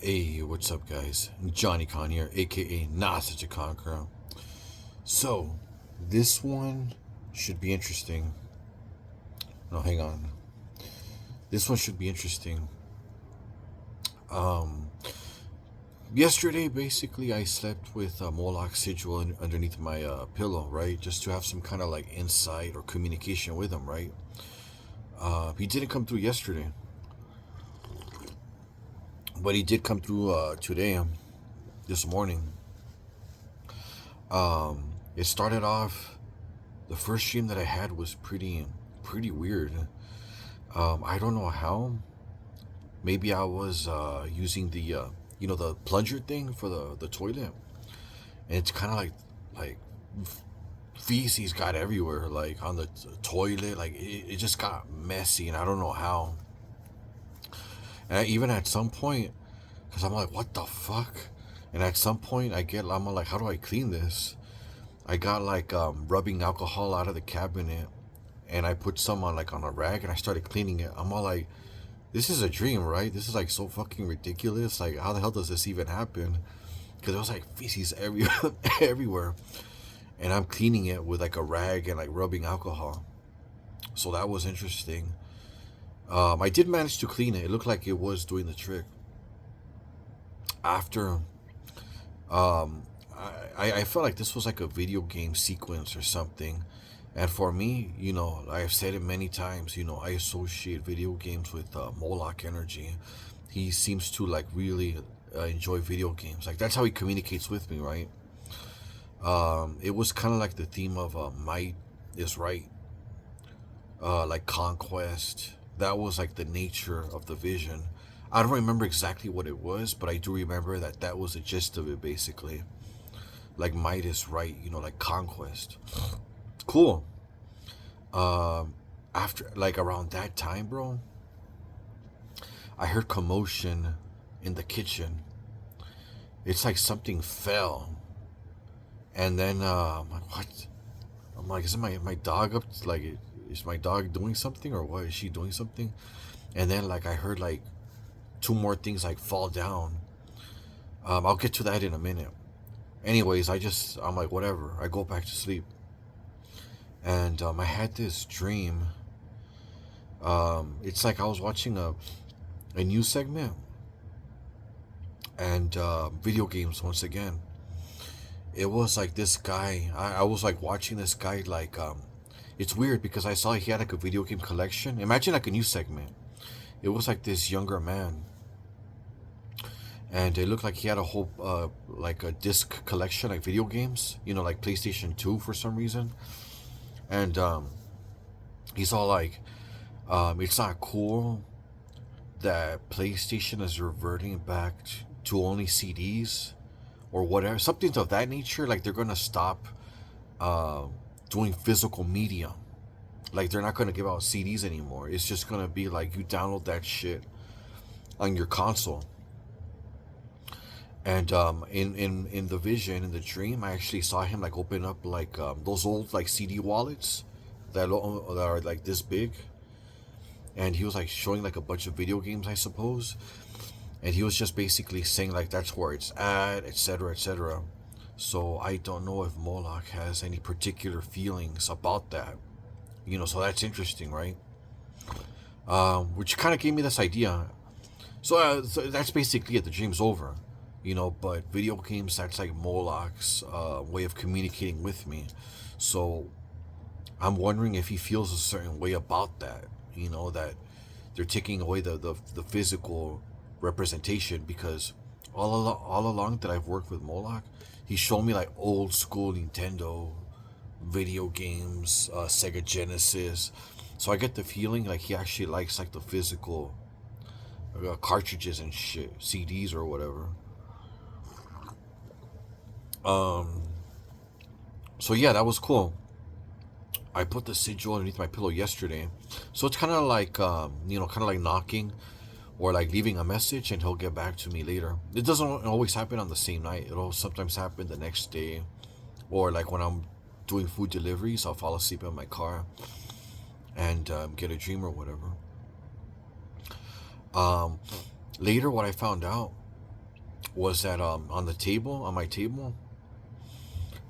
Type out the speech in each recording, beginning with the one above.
Hey, what's up, guys? Johnny Con here, aka Not Such a Conqueror. So, this one should be interesting. No, hang on. This one should be interesting. Um, Yesterday, basically, I slept with a moloch sigil underneath my pillow, right? Just to have some kind of like insight or communication with him, right? He didn't come through yesterday, but he did come through today, this morning. It started off. The first dream that I had was pretty weird. I don't know how. Maybe I was using the plunger thing for the toilet, and it's kind of like feces got everywhere, like on the toilet. Like it just got messy, and I don't know how. And even at some point, because I'm like, what the fuck? And at some point, I'm like, how do I clean this? I got like rubbing alcohol out of the cabinet, and I put some on like on a rag, and I started cleaning it. I'm all like, this is a dream, right? This is like so fucking ridiculous. Like, how the hell does this even happen? Because it was like feces everywhere, everywhere, and I'm cleaning it with like a rag and like rubbing alcohol. So that was interesting. I did manage to clean it. It looked like it was doing the trick. After, um, I felt like this was like a video game sequence or something. And for me, I've said it many times, I associate video games with Moloch energy. He seems to like really enjoy video games. Like that's how he communicates with me, right? It was kind of like the theme of might is right, like conquest. That was like the nature of the vision. I don't remember exactly what it was, but I do remember that that was the gist of it, basically. Like might is right, like conquest. Cool. Um, After like around that time, bro, I heard commotion in the kitchen. It's like something fell, and then I'm like, what? I'm like, is it my dog up? Like, is my dog doing something or what? Is she doing something? And then like I heard like two more things like fall down. I'll get to that in a minute. Anyways, I'm like, whatever. I go back to sleep, and I had this dream. It's like I was watching a news segment, and video games once again. It was like this guy. I was like watching this guy. Like, it's weird because I saw he had like a video game collection. Imagine like a news segment. It was like this younger man, and it looked like he had a whole like a disc collection, like video games. Like PlayStation 2 for some reason. And he's all like, it's not cool that PlayStation is reverting back to only CDs or whatever, something of that nature. Like they're gonna stop uh, doing physical media. Like they're not gonna give out CDs anymore. It's just gonna be like you download that shit on your console. And in the vision, in the dream, I actually saw him like open up like those old like CD wallets that are like this big, and he was like showing like a bunch of video games, I suppose. And he was just basically saying like that's where it's at, etc., etc. So I don't know if Moloch has any particular feelings about that. So that's interesting, right? Which kind of gave me this idea. So that's basically it. The dream's over. But video games, that's like Moloch's way of communicating with me. So I'm wondering if he feels a certain way about that. That they're taking away the physical representation, because all along that I've worked with Moloch, he showed me like old school Nintendo video games, Sega Genesis. So I get the feeling like he actually likes like the physical cartridges and shit, CDs or whatever. Um, so yeah, that was cool. I put the sigil underneath my pillow yesterday, so it's kind of like kind of like knocking or like leaving a message, and he'll get back to me later. It doesn't always happen on the same night. It'll sometimes happen the next day, or like when I'm doing food deliveries, I'll fall asleep in my car and get a dream or whatever. Um, Later, what I found out was that on the table, on my table,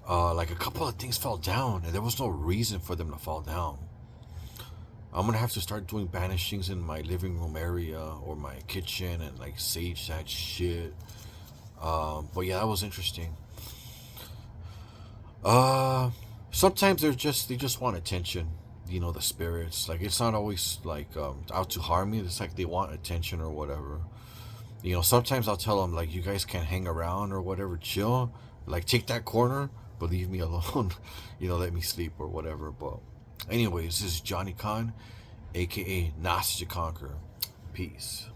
like a couple of things fell down, and there was no reason for them to fall down. I'm gonna have to start doing banishings in my living room area or my kitchen and like sage that shit. But yeah, that was interesting. Uh, Sometimes they just want attention. You know, the spirits. Like it's not always like out to harm me. It's like they want attention or whatever. You know, sometimes I'll tell them like you guys can hang around or whatever, chill. Like take that corner, but leave me alone. You know, let me sleep or whatever. But anyways, this is Johnny Khan, aka Nasty to Conquer. Peace.